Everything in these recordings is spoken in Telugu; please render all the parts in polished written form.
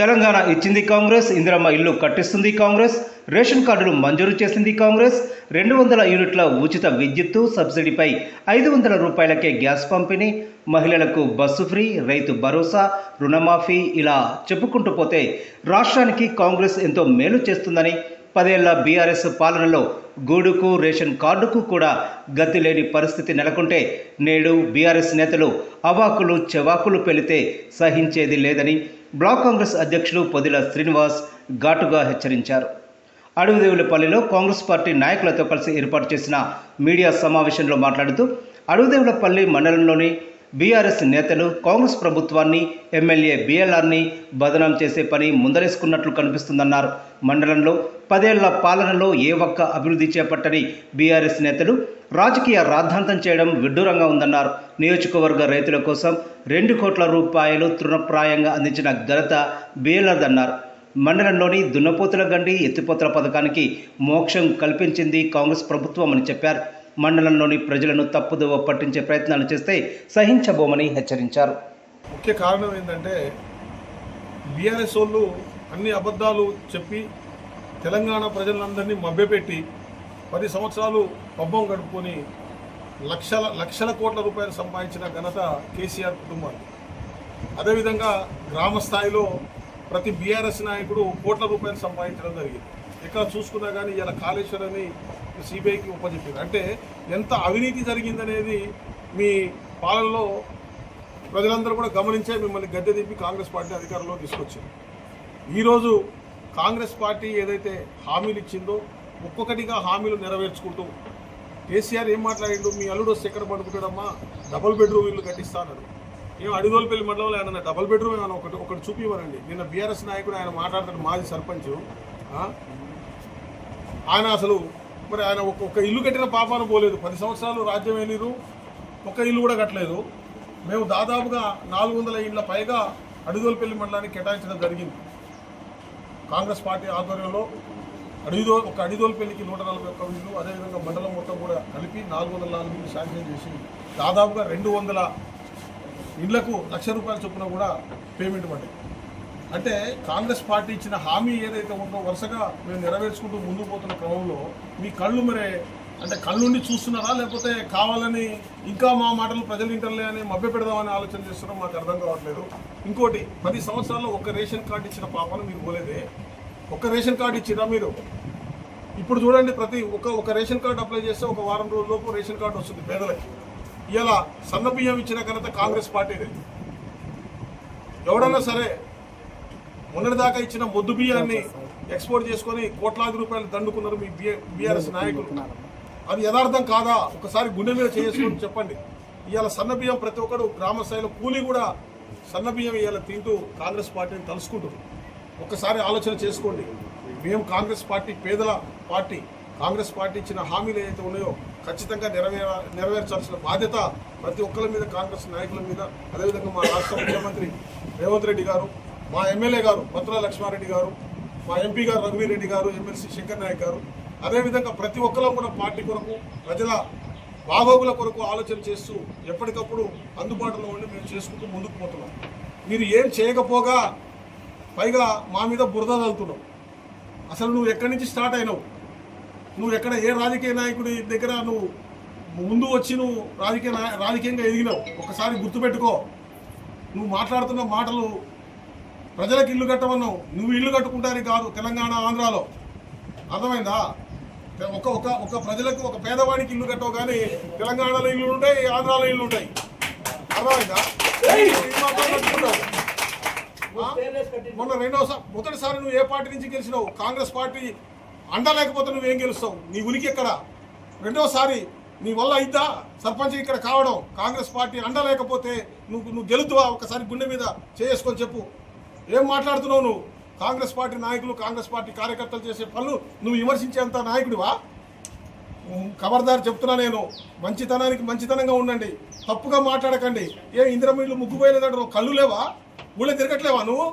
తెలంగాణ ఇచ్చింది కాంగ్రెస్, ఇందిరమ్మ ఇల్లు కట్టిస్తుంది కాంగ్రెస్, రేషన్ కార్డులు మంజూరు చేసింది కాంగ్రెస్, 200 యూనిట్ల ఉచిత విద్యుత్తు సబ్సిడీపై 500 రూపాయలకే గ్యాస్ పంపిణీ, మహిళలకు బస్సు ఫ్రీ, రైతు భరోసా, రుణమాఫీ ఇలా చెప్పుకుంటూ పోతే రాష్ట్రానికి కాంగ్రెస్ ఎంతో మేలు చేస్తుందని, 10 ఏళ్ల బీఆర్ఎస్ పాలనలో గూడుకు రేషన్ కార్డుకు కూడా గతి లేని పరిస్థితి నెలకొంటే నేడు బీఆర్ఎస్ నేతలు అవాకులు చెవాకులు పెళితే సహించేది లేదని బ్లాక్ కాంగ్రెస్ అధ్యక్షులు పొదిల శ్రీనివాస్ ఘాటుగా హెచ్చరించారు. అడుగుదేవులపల్లిలో కాంగ్రెస్ పార్టీ నాయకులతో కలిసి ఏర్పాటు చేసిన మీడియా సమావేశంలో మాట్లాడుతూ అడుగుదేవులపల్లి మండలంలోని బీఆర్ఎస్ నేతలు కాంగ్రెస్ ప్రభుత్వాన్ని, ఎమ్మెల్యే బీఎల్ఆర్ని బదనాం చేసే పని ముందరేసుకున్నట్లు కనిపిస్తుందన్నారు. మండలంలో 10 ఏళ్ల పాలనలో ఏ ఒక్క అభివృద్ధి చేపట్టని బీఆర్ఎస్ నేతలు రాజకీయ రాద్ధాంతం చేయడం విడ్డూరంగా ఉందన్నారు. నియోజకవర్గ రైతుల కోసం 2 కోట్ల రూపాయలు తృణప్రాయంగా అందించిన ఘనత బీఎల్ఆర్దన్నారు. మండలంలోని దున్నపోతుల గండి, ఎత్తిపోతల పథకానికి మోక్షం కల్పించింది కాంగ్రెస్ ప్రభుత్వం అని చెప్పారు. మండలంలోని ప్రజలను తప్పుదోవ పట్టించే ప్రయత్నాలు చేస్తే సహించబోమని హెచ్చరించారు. ముఖ్య కారణం ఏంటంటే బీఆర్ఎస్ వాళ్ళు అన్ని అబద్ధాలు చెప్పి తెలంగాణ ప్రజలందరినీ మభ్యపెట్టి 10 సంవత్సరాలు పబ్బం గడుపుకొని లక్షల కోట్ల రూపాయలు సంపాదించిన ఘనత కేసీఆర్ కుటుంబానికి. అదేవిధంగా గ్రామ స్థాయిలో ప్రతి బీఆర్ఎస్ నాయకుడు కోట్ల రూపాయలు సంపాదించడం జరిగింది. ఎక్కడ చూసుకున్నా కానీ ఇలా కాళేశ్వరాన్ని సిబిఐకి ఉపజెప్పారు. అంటే ఎంత అవినీతి జరిగిందనేది మీ పాలనలో ప్రజలందరూ కూడా గమనించే మిమ్మల్ని గద్దె దింపి కాంగ్రెస్ పార్టీ అధికారంలో తీసుకొచ్చింది. ఈరోజు కాంగ్రెస్ పార్టీ ఏదైతే హామీలు ఇచ్చిందో ఒక్కొక్కటిగా హామీలు నెరవేర్చుకుంటూ కేసీఆర్ ఏం మాట్లాడిండు, మీ అల్లుడు వస్తే ఎక్కడ పడుకుంటాడమ్మా, డబుల్ బెడ్రూమ్ ఇల్లు కట్టిస్తానడు. ఏం అడిగోలుపల్లి మండలంలో ఆయన డబుల్ బెడ్రూమ్ ఏమైనా ఒకటి చూపివ్వరండి. నిన్న బీఆర్ఎస్ నాయకుడు ఆయన మాట్లాడతాడు, మాజీ సర్పంచ్ ఆయన అసలు మరి ఆయన ఒక్క ఇల్లు కట్టిన పాపాన పోలేదు. 10 సంవత్సరాలు రాజ్యం వెళ్ళిరు, ఒక్క ఇల్లు కూడా కట్టలేదు. మేము దాదాపుగా 400 ఇళ్ల పైగా అడిగోలుపల్లి మండలానికి కేటాయించడం జరిగింది. కాంగ్రెస్ పార్టీ ఆధ్వర్యంలో ఒక అడిగోలుపల్లికి 141 ఇల్లు, అదేవిధంగా మండలం మొత్తం కూడా కలిపి 404 ఇల్లు శాంక్షన్ చేసి దాదాపుగా 200 ఇళ్లకు ₹1,00,000 చొప్పున కూడా పేమెంట్ పడ్డాయి. అంటే కాంగ్రెస్ పార్టీ ఇచ్చిన హామీ ఏదైతే ఉందో వరుసగా మేము నెరవేర్చుకుంటూ ముందుకు పోతున్న క్రమంలో మీ కళ్ళు మరే అంటే కళ్ళుండి చూస్తున్నారా, లేకపోతే కావాలని ఇంకా మా మాటలు ప్రజలు వింటలే అని మభ్య పెడదామని ఆలోచన చేస్తున్నారో మాకు అర్థం కావట్లేదు. ఇంకోటి 10 సంవత్సరాల్లో ఒక్క రేషన్ కార్డు ఇచ్చిన పాపను మీకు పోలేదే. ఒక్క రేషన్ కార్డు ఇచ్చినా మీరు? ఇప్పుడు చూడండి, ఒక రేషన్ కార్డు అప్లై చేస్తే ఒక వారం రోజుల్లోపు రేషన్ కార్డు వస్తుంది పేదలకి. ఇలా సన్న బియ్యం ఇచ్చిన ఘనత కాంగ్రెస్ పార్టీదే. ఎవడన్నా సరే మొన్నటిదాకా ఇచ్చిన మొద్దు బియ్యాన్ని ఎక్స్పోర్ట్ చేసుకొని కోట్లాది రూపాయలు దండుకున్నారు మీ బీఆర్ఎస్ నాయకులు. అది యథార్థం కాదా? ఒకసారి గుండె మీద చేసుకొని చెప్పండి. ఇవాళ సన్న బియ్యం ప్రతి ఒక్కరు గ్రామ స్థాయిలో కూలీ కూడా సన్న బియ్యం ఇవాళ తింటూ కాంగ్రెస్ పార్టీని తలుసుకుంటారు. ఒక్కసారి ఆలోచన చేసుకోండి. మేము కాంగ్రెస్ పార్టీ పేదల పార్టీ. కాంగ్రెస్ పార్టీ ఇచ్చిన హామీలు ఏదైతే ఉన్నాయో ఖచ్చితంగా నెరవేర్చాల్సిన బాధ్యత ప్రతి ఒక్కరి మీద, కాంగ్రెస్ నాయకుల మీద, అదేవిధంగా మా రాష్ట్ర ముఖ్యమంత్రి రేవంత్ రెడ్డి గారు, మా ఎమ్మెల్యే గారు పత్తుల లక్ష్మారెడ్డి గారు, మా ఎంపీ గారు రఘువీర్ రెడ్డి గారు, ఎమ్మెల్సీ శంకర్ నాయక్ గారు, అదేవిధంగా ప్రతి ఒక్కరు కూడా పార్టీ కొరకు, ప్రజల బాగోగుల కొరకు ఆలోచన చేస్తూ ఎప్పటికప్పుడు అందుబాటులో ఉండి మేము చేసుకుంటూ ముందుకు పోతున్నాం. మీరు ఏం చేయకపోగా పైగా మా మీద బురద చల్లుతున్నావు. అసలు నువ్వు ఎక్కడి నుంచి స్టార్ట్ అయినావు? నువ్వు ఎక్కడ ఏ రాజకీయ నాయకుడి దగ్గర నువ్వు ముందు వచ్చి నువ్వు రాజకీయంగా ఎదిగినావు? ఒకసారి గుర్తుపెట్టుకో. నువ్వు మాట్లాడుతున్న మాటలు ప్రజలకు ఇల్లు కట్టమన్నావు. నువ్వు ఇల్లు కట్టుకుంటానికి కాదు తెలంగాణ, ఆంధ్రాలో. అర్థమైందా? ఒక ప్రజలకు, ఒక పేదవాడికి ఇల్లు కట్టవు, కానీ తెలంగాణలో ఇల్లు ఉంటాయి, ఆంధ్రాలో ఇల్లు ఉంటాయి. అర్థమైందా? మొన్న మొదటిసారి నువ్వు ఏ పార్టీ నుంచి గెలిచినావు? కాంగ్రెస్ పార్టీ అండ లేకపోతే నువ్వేం గెలుస్తావు? నీ ఉనికి ఎక్కడ? రెండోసారి నీ వల్ల అయిద్దా సర్పంచ్ ఇక్కడ కావడం? కాంగ్రెస్ పార్టీ అండ లేకపోతే నువ్వు గెలుతువా? ఒకసారి గుండె మీద చేసుకొని చెప్పు. ఏం మాట్లాడుతున్నావు నువ్వు? కాంగ్రెస్ పార్టీ నాయకులు, కాంగ్రెస్ పార్టీ కార్యకర్తలు చేసే పనులు నువ్వు విమర్శించేంత నాయకుడివా? ఖబర్దారు చెప్తున్నా నేను. మంచితనంగా ఉండండి, తప్పుగా మాట్లాడకండి. ఇందిరమ్మ ఇల్లు ముగ్గుపోయలేదంటే నువ్వు కళ్ళు లేవా? ఊళ్ళో తిరగట్లేవా నువ్వు?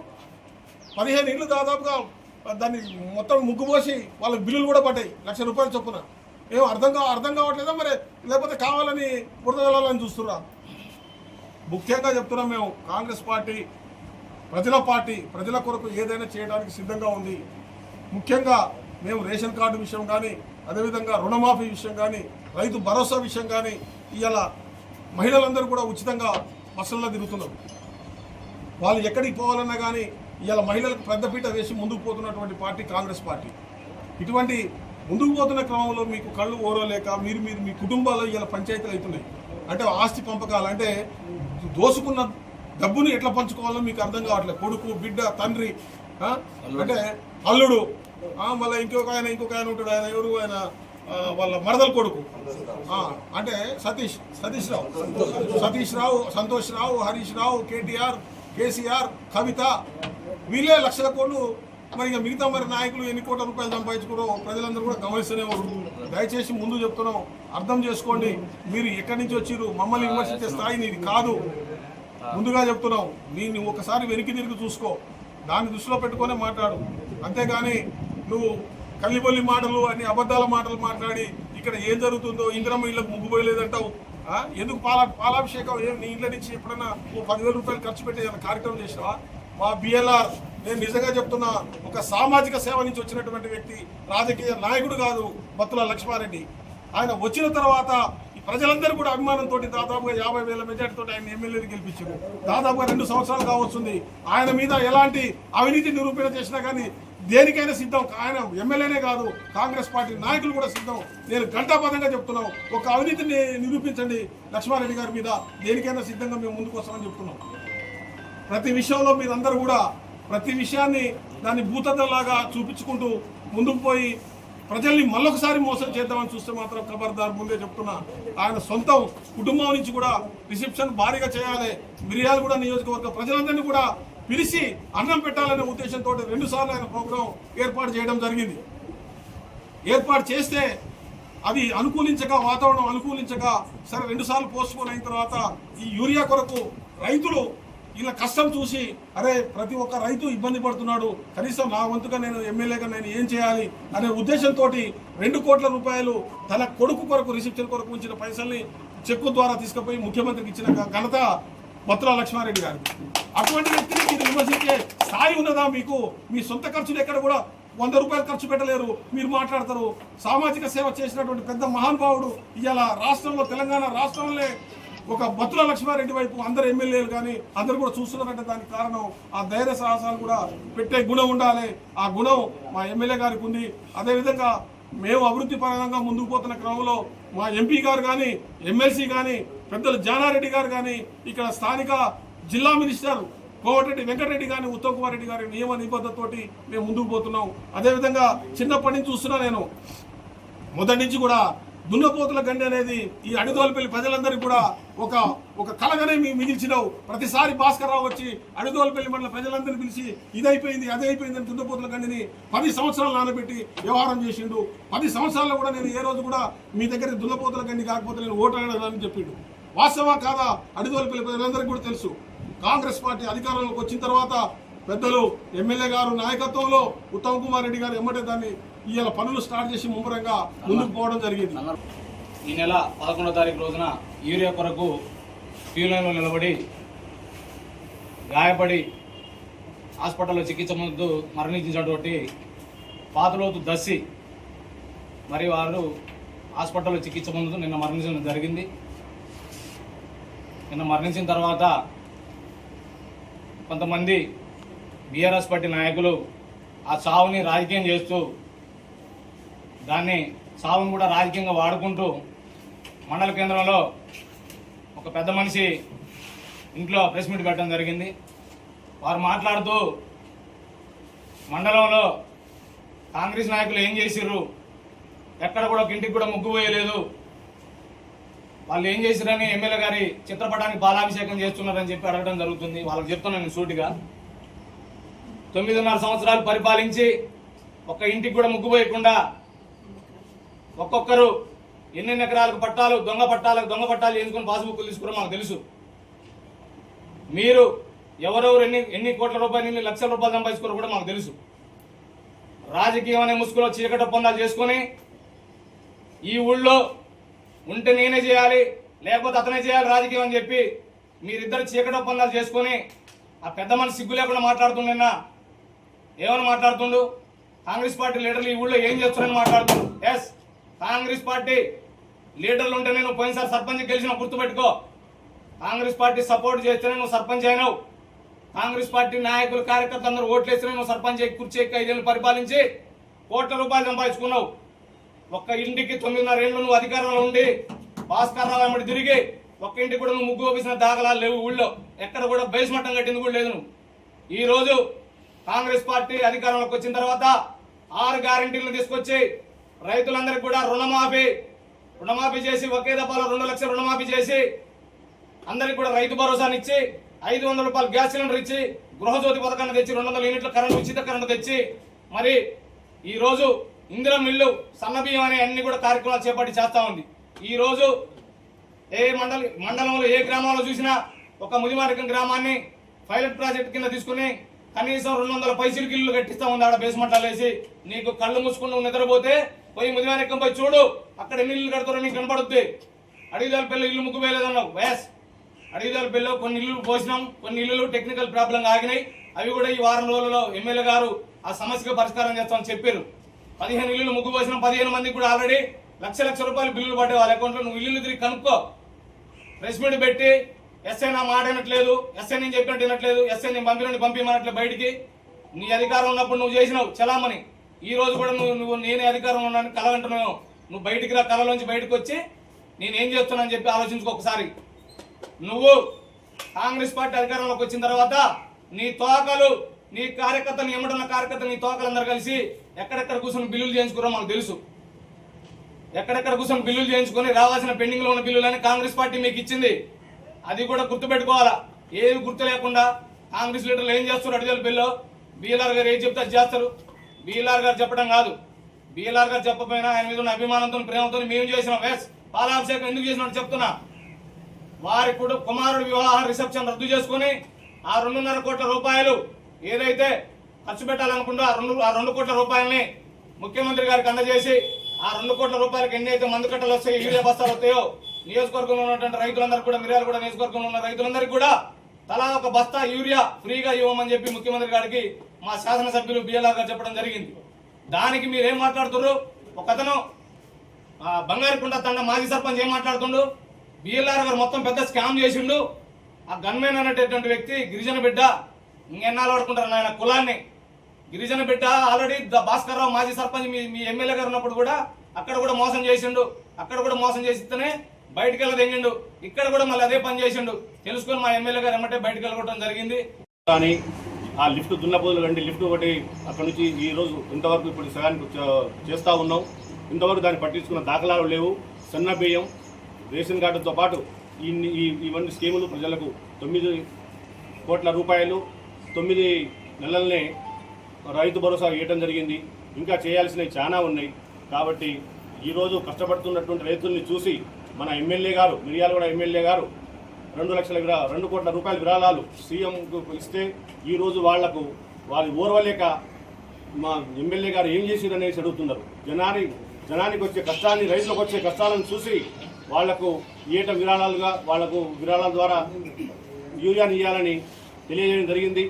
15 ఇళ్ళు దాదాపుగా దాన్ని మొత్తం ముగ్గు పోసి వాళ్ళకి బిల్లులు కూడా పడ్డాయి ₹1,00,000 చొప్పున. ఏం అర్థం కావట్లేదా మరి? లేకపోతే కావాలని బురద వెళ్ళాలని చూస్తున్నా? ముఖ్యంగా చెప్తున్నాం మేము, కాంగ్రెస్ పార్టీ ప్రజల పార్టీ, ప్రజల కొరకు ఏదైనా చేయడానికి సిద్ధంగా ఉంది. ముఖ్యంగా మేము రేషన్ కార్డు విషయం కానీ, అదేవిధంగా రుణమాఫీ విషయం కానీ, రైతు భరోసా విషయం కానీ, ఇవాళ మహిళలందరూ కూడా ఉచితంగా బస్సుల్లో తిరుగుతున్నారు. వాళ్ళు ఎక్కడికి పోవాలన్నా కానీ ఇవాళ మహిళలకు పెద్దపీట వేసి ముందుకు పోతున్నటువంటి పార్టీ కాంగ్రెస్ పార్టీ. ఇటువంటి ముందుకు పోతున్న క్రమంలో మీకు కళ్ళు ఓరలేక మీరు మీ కుటుంబాల్లో ఇవాళ పంచాయతీలు అవుతున్నాయి. అంటే ఆస్తి పంపకాలు, అంటే దోసుకున్న డబ్బుని ఎట్లా పంచుకోవాలో మీకు అర్థం కావట్లేదు. కొడుకు, బిడ్డ, తండ్రి, అంటే అల్లుడు, మళ్ళీ ఇంకొక ఆయన ఉంటాడు. ఆయన ఎవరు, ఆయన వాళ్ళ మరదల కొడుకు, అంటే సతీష్ రావు, సంతోష్ రావు, హరీష్ రావు, కేటీఆర్, కేసీఆర్, కవిత, వీళ్ళే లక్షల కోట్లు. మరి ఇక మిగతా నాయకులు ఎన్ని కోట్ల రూపాయలు సంపాదించుకోవడం ప్రజలందరూ కూడా గమనిస్తూనే ఉన్నారు. దయచేసి ముందు చెప్తున్నాం, అర్థం చేసుకోండి. మీరు ఎక్కడి నుంచి వచ్చిర్రు, మమ్మల్ని విమర్శించే స్థాయి నీది కాదు. ముందుగా చెప్తున్నాం, దీన్ని ఒకసారి వెనక్కి తిరిగి చూసుకో, దాన్ని దృష్టిలో పెట్టుకునే మాట్లాడు. అంతేగాని నువ్వు కల్లిబొల్లి మాటలు, అన్ని అబద్ధాల మాటలు మాట్లాడి ఇక్కడ ఏం జరుగుతుందో, ఇంద్రమ్మ ఇళ్ళకు ముగ్గుపోయలేదంటావు. ఎందుకు పాలాభిషేకం నీ ఇంట్లో నుంచి ఎప్పుడైనా 10,000 రూపాయలు ఖర్చు పెట్టి కార్యక్రమం చేసినావా? మా బిఎల్ఆర్, నేను నిజంగా చెప్తున్నా, ఒక సామాజిక సేవ నుంచి వచ్చినటువంటి వ్యక్తి, రాజకీయ నాయకుడు కాదు బత్తుల లక్ష్మారెడ్డి. ఆయన వచ్చిన తర్వాత ప్రజలందరూ కూడా అభిమానంతో దాదాపుగా 50,000 మెజార్టీతో ఆయన ఎమ్మెల్యేని గెలిపించారు. దాదాపుగా 2 సంవత్సరాలు కావస్తుంది. ఆయన మీద ఎలాంటి అవినీతి నిరూపణ చేసినా కానీ దేనికైనా సిద్ధం. ఆయన ఎమ్మెల్యేనే కాదు, కాంగ్రెస్ పార్టీ నాయకులు కూడా సిద్ధం. నేను ఘంటాపథంగా చెప్తున్నాం, ఒక అవినీతిని నిరూపించండి లక్ష్మారెడ్డి గారి మీద, దేనికైనా సిద్ధంగా మేము ముందుకు వస్తామని చెప్తున్నాం. ప్రతి విషయంలో మీరందరూ కూడా ప్రతి విషయాన్ని దాన్ని భూతద్దలాగా చూపించుకుంటూ ముందుకు పోయి ప్రజల్ని మళ్ళొకసారి మోసం చేద్దామని చూస్తే మాత్రం ఖబర్దార్, ముందే చెప్తున్నా. ఆయన సొంత కుటుంబం నుంచి కూడా రిసెప్షన్ భారీగా చేయాలి. మిర్యాలగూడ నియోజకవర్గ ప్రజలందరినీ కూడా పిలిచి అన్నం పెట్టాలనే ఉద్దేశంతో 2 సార్లు ఆయన ప్రోగ్రాం ఏర్పాటు చేయడం జరిగింది. ఏర్పాటు చేస్తే అది వాతావరణం అనుకూలించక సరే 2 సార్లు పోస్ట్పోన్ అయిన తర్వాత ఈ యూరియా కొరకు రైతులు ఇలా కష్టం చూసి, అరే ప్రతి ఒక్క రైతు ఇబ్బంది పడుతున్నాడు, కనీసం నా వంతుగా నేను ఎమ్మెల్యేగా నేను ఏం చేయాలి అనే ఉద్దేశంతో 2 కోట్ల రూపాయలు తన కొడుకు కొరకు రిసెప్షన్ కొరకు ఉంచిన పైసల్ని చెక్కు ద్వారా తీసుకుపోయి ముఖ్యమంత్రికి ఇచ్చిన ఘనత బత్తుల లక్ష్మారెడ్డి గారికి. అటువంటి వ్యక్తిని మీరు విమర్శించే స్థాయి ఉన్నదా మీకు? మీ సొంత ఖర్చులు ఎక్కడ కూడా 100 రూపాయలు ఖర్చు పెట్టలేరు, మీరు మాట్లాడతారు. సామాజిక సేవ చేసినటువంటి పెద్ద మహానుభావుడు ఇవాళ రాష్ట్రంలో, తెలంగాణ రాష్ట్రంలో ఒక బత్తుల లక్ష్మారెడ్డి వైపు అందరు ఎమ్మెల్యేలు కానీ అందరు కూడా చూస్తున్నారంటే దానికి కారణం ఆ ధైర్య సాహసాలు కూడా పెట్టే గుణం ఉండాలి. ఆ గుణం మా ఎమ్మెల్యే గారికి ఉంది. అదేవిధంగా మేము అభివృద్ధి పరంగా ముందుకు పోతున్న క్రమంలో మా ఎంపీ గారు కానీ, ఎమ్మెల్సీ కానీ, పెద్దలు జానారెడ్డి గారు కానీ, ఇక్కడ స్థానిక జిల్లా మినిస్టర్ కోమటిరెడ్డి వెంకటరెడ్డి కానీ, ఉత్తమ్ కుమార్ రెడ్డి గారి నియమ నిబద్ధతతోటి మేము ముందుకు పోతున్నాం. అదేవిధంగా చిన్నప్పటి నుంచి చూస్తున్నా నేను, మొదటి నుంచి కూడా దున్నపోతుల గండి అనేది ఈ అడిదోలపల్లి ప్రజలందరికీ కూడా ఒక కలగానే మిగిల్చినావు. ప్రతిసారి భాస్కర్ రావు వచ్చి అడిదోలపల్లి మండల ప్రజలందరినీ పిలిచి ఇదైపోయింది అదైపోయిందని దున్నపోతుల గండిని 10 సంవత్సరాలు నానబెట్టి వ్యవహారం చేసిండు. 10 సంవత్సరాల్లో కూడా నేను ఏ రోజు కూడా మీ దగ్గర దున్నపోతుల గండి కాకపోతే నేను ఓటు అడగదని చెప్పిండు. వాస్తవా కాదా అడిదోలపల్లి ప్రజలందరికీ కూడా తెలుసు. కాంగ్రెస్ పార్టీ అధికారంలోకి వచ్చిన తర్వాత పెద్దలు ఎమ్మెల్యే గారు నాయకత్వంలో ఉత్తమ్ కుమార్ రెడ్డి గారు ఎమ్మటే దాన్ని ఇవాళ పనులు స్టార్ట్ చేసి ముమ్మరంగా ముందుకు పోవడం జరిగింది. ఈ నెల 11వ తారీఖు రోజున యూరియా కొరకు క్యూ లైన్లో నిలబడి గాయపడి హాస్పిటల్లో చికిత్స ముందు మరణించినటువంటి పాతలోతు దస్సి మరి వారు హాస్పిటల్లో చికిత్స ముందు నిన్న మరణించడం జరిగింది. నిన్న మరణించిన తర్వాత కొంతమంది బీఆర్ఎస్ పార్టీ నాయకులు ఆ చావుని రాజకీయం చేస్తూ దాన్ని చావును కూడా రాజకీయంగా వాడుకుంటూ మండల కేంద్రంలో ఒక పెద్ద మనిషి ఇంట్లో ప్రెస్ మీట్ పెట్టడం జరిగింది. వారు మాట్లాడుతూ మండలంలో కాంగ్రెస్ నాయకులు ఏం చేసిర్రు, ఎక్కడ కూడా ఇంటికి కూడా ముగ్గు వేయలేదు, వాళ్ళు ఏం చేసిరని ఎమ్మెల్యే గారి చిత్రపటానికి పాలాభిషేకం చేస్తున్నారని చెప్పి అడగడం జరుగుతుంది. వాళ్ళకి చెప్తున్నాను సూటిగా, 9.5 సంవత్సరాలు పరిపాలించి ఒక్క ఇంటికి కూడా ముగ్గు వేయకుండా ఒక్కొక్కరు ఎన్నెన్ని ఎకరాలకు పట్టాలు దొంగ పట్టాలు ఎందుకుని పాస్బుక్లు తీసుకున్నారో మాకు తెలుసు. మీరు ఎవరెవరు ఎన్ని కోట్ల రూపాయలు, ఎన్ని లక్షల రూపాయలు సంపాదించుకోరో కూడా మాకు తెలుసు. రాజకీయం అనే ముసుగులో చీకటి ఒప్పందాలు చేసుకొని ఈ ఊళ్ళో ఉంటే నేనే చేయాలి లేకపోతే అతనే చేయాలి రాజకీయం అని చెప్పి మీరిద్దరు చీకటి ఒప్పందాలు చేసుకొని ఆ పెద్ద మనిషి సిగ్గు లేకుండా మాట్లాడుతుండేనా? ఏమని మాట్లాడుతుండు? కాంగ్రెస్ పార్టీ లీడర్లు ఈ ఊళ్ళో ఏం చేస్తున్నారని మాట్లాడుతుండు. ఎస్, కాంగ్రెస్ పార్టీ లీడర్లు ఉంటేనే నువ్వు పోయినసారి సర్పంచ్ గెలిచిన గుర్తుపెట్టుకో. కాంగ్రెస్ పార్టీ సపోర్ట్ చేస్తేనే నువ్వు సర్పంచ్ అయినావు. కాంగ్రెస్ పార్టీ నాయకులు కార్యకర్తలు అందరూ ఓట్లేస్తేనే నువ్వు సర్పంచ్ కుర్చీ ఎక్కి 5 ఏళ్ళు పరిపాలించి కోట్ల రూపాయలు సంపాదించుకున్నావు. ఒక్క ఇంటికి 9.5 ఏళ్ళు నువ్వు అధికారంలో ఉండి భాస్కర్ రావు వెంబడి తిరిగి ఒక్క ఇంటికి కూడా నువ్వు ముగ్గు వేసిన దాఖలాలు లేవు. ఊళ్ళో ఎక్కడ కూడా బేస్ మట్టం కట్టింది కూడా లేదు. నువ్వు ఈ రోజు కాంగ్రెస్ పార్టీ అధికారంలోకి వచ్చిన తర్వాత 6 గ్యారెంటీలను తీసుకొచ్చి రైతులందరికీ కూడా రుణమాఫీ చేసి ఒకే దఫాలో 2 లక్షల రుణమాఫీ చేసి అందరికి కూడా రైతు భరోసానిచ్చి 500 రూపాయలు గ్యాస్ సిలిండర్ ఇచ్చి గృహజ్యోతి పథకాన్ని తెచ్చి 200 యూనిట్ల కరెంటు ఉచిత కరెంటు తెచ్చి మరి ఈ రోజు ఇందిరం ఇల్లు సన్నబియ్యం అనే అన్ని కూడా కార్యక్రమాలు చేపట్టి చేస్తా ఉంది. ఈ రోజు ఏ మండలంలో ఏ గ్రామంలో చూసినా ఒక ముదిమార్గం గ్రామాన్ని పైలట్ ప్రాజెక్ట్ కింద తీసుకుని కనీసం 200 పైసలకి ఇల్లు కట్టిస్తా ఉంది. ఆడ బేస్మెంట్లు వేసి నీకు కళ్ళు మూసుకుని నిద్రపోతే పోయి ముదిమార్గం పోయి చూడు, అక్కడ ఎన్ని ఇల్లు కడతారో నీకు కనపడుద్ది. అడిగిదాల పిల్ల ఇల్లు ముగ్గు వేయలేదన్నావు. వేస్ అడిగిదాల పిల్ల కొన్ని ఇల్లు పోసినాం, కొన్ని ఇల్లులు టెక్నికల్ ప్రాబ్లం ఆగినాయి. అవి కూడా ఈ వారం రోజుల్లో ఎమ్మెల్యే గారు ఆ సమస్యకు పరిష్కారం చేస్తామని చెప్పారు. 15 ఇల్లులు ముగ్గు పోసినాం. 15 మందికి కూడా ఆల్రెడీ లక్ష రూపాయలు బిల్లులు పడ్డాయి వాళ్ళ అకౌంట్లో. నువ్వు ఇల్లు తిరిగి కనుక్కో. ప్రెస్ మీట్ పెట్టి ఎస్ఐ నా మాట వినట్లేదు, ఎస్ఐ నేను చెప్పినట్టు వినట్లేదు, ఎస్ఐ నేను పంపిమనట్లేదు బయటికి. నీ అధికారం ఉన్నప్పుడు నువ్వు చేసినావు చలామణి. ఈ రోజు కూడా నువ్వు నేనే అధికారంలో ఉన్నాను కళ అంటున్నావు. నువ్వు బయటికి రా, కళలోంచి బయటకు వచ్చి నేనేం చేస్తున్నానని చెప్పి ఆలోచించుకో ఒకసారి. నువ్వు కాంగ్రెస్ పార్టీ అధికారంలోకి వచ్చిన తర్వాత నీ తోకలు, నీ కార్యకర్తలు, ఎమ్మడున్న కార్యకర్తలు, నీ తోకలందరూ కలిసి ఎక్కడెక్కడ కూర్చొని బిల్లులు చేయించుకున్నారో మనకు తెలుసు. ఎక్కడెక్కడ కూర్చొని బిల్లులు చేయించుకొని రావాల్సిన పెండింగ్ లో ఉన్న బిల్లులని కాంగ్రెస్ పార్టీ మీకు ఇచ్చింది. అది కూడా గుర్తుపెట్టుకోవాలా. ఏది గుర్తు లేకుండా కాంగ్రెస్ లీడర్లు ఏం చేస్తారు? అడిగల బిల్లు బిఎల్ఆర్ గారు ఏం చెప్తే అది చేస్తారు. బిఎల్ఆర్ గారు చెప్పడం కాదు, బిఎల్ఆర్ గారు చెప్పపోయినా ఆయన మీద ఉన్న అభిమానంతో ప్రేమతో మేము చేసినాం. వేస్ పాలాభిషేకం ఎందుకు చేసినట్టు చెప్తున్నా. వారి కూడా కుమారుడు వివాహ రిసెప్షన్ రద్దు చేసుకుని ఆ 2.5 కోట్ల రూపాయలు ఏదైతే ఖర్చు పెట్టాలనుకుంటూ ఆ 2 కోట్ల రూపాయలని ముఖ్యమంత్రి గారికి అందజేసి ఆ 2 కోట్ల రూపాయలకు ఎన్ని అయితే మందు కట్టలు వస్తాయో, యూరియా బస్తాలు వస్తాయో నియోజకవర్గంలో ఉన్నటువంటి రైతులందరూ కూడా, మిర్యాలగూడ నియోజకవర్గంలో ఉన్న రైతులందరికీ కూడా తలా ఒక బస్తా యూరియా ఫ్రీగా ఇవ్వమని చెప్పి ముఖ్యమంత్రి గారికి మా శాసనసభ్యులు బిఎల్ఆర్ గారు చెప్పడం జరిగింది. దానికి మీరేం మాట్లాడుతున్నారు? ఒకతను బంగారుకుంట తండ మాజీ సర్పంచ్ ఏం మాట్లాడుతుండు? బిఎల్ఆర్ గారు మొత్తం పెద్ద స్కామ్ చేసిండు. ఆ గన్మెన్ అనేటటువంటి వ్యక్తి గిరిజన బిడ్డ. ఇంకెన్నాళ్ళు పడుకుంటారు ఆయన కులాన్ని? గిరిజన బిడ్డ ఆల్రెడీ భాస్కర్ రావు మాజీ సర్పంచ్ మీ ఎమ్మెల్యే గారు ఉన్నప్పుడు కూడా అక్కడ కూడా మోసం చేసిండు. అక్కడ కూడా మోసం చేసిస్తేనే బయటికి వెళ్ళ తెంగిండు. ఇక్కడ కూడా మళ్ళీ అదే పని చేసిండు. తెలుసుకొని మా ఎమ్మెల్యే గారు ఎమ్మటే బయటకు వెళ్ళగొట్టడం జరిగింది. కానీ ఆ లిఫ్ట్ దున్నపోదులు కంటే లిఫ్ట్ ఒకటి అక్కడ నుంచి ఈ రోజు ఇంతవరకు ఇప్పుడు సగానికి చేస్తూ ఉన్నాం. ఇంతవరకు దాన్ని పట్టించుకున్న దాఖలాలు లేవు. సన్న బియ్యం, రేషన్ కార్డుతో పాటు ఇవన్నీ స్కీములు ప్రజలకు 9 కోట్ల రూపాయలు 9 నెలలనే రైతు భరోసా ఇవ్వడం జరిగింది. ఇంకా చేయాల్సినవి చాలా ఉన్నాయి. కాబట్టి ఈరోజు కష్టపడుతున్నటువంటి రైతుల్ని చూసి మన ఎమ్మెల్యే గారు, మిర్యాలగూడ ఎమ్మెల్యే గారు 2 కోట్ల రూపాయల విరాళాలు సీఎంకు ఇస్తే ఈరోజు వాళ్లకు వారి ఓర్వలేక మా ఎమ్మెల్యే గారు ఏం చేసిరు అనేసి అడుగుతున్నారు. జనానికి వచ్చే కష్టాన్ని, రైతులకు వచ్చే కష్టాలను చూసి వాళ్లకు విరాళాల ద్వారా యూరియాని ఇవ్వాలని తెలియజేయడం జరిగింది.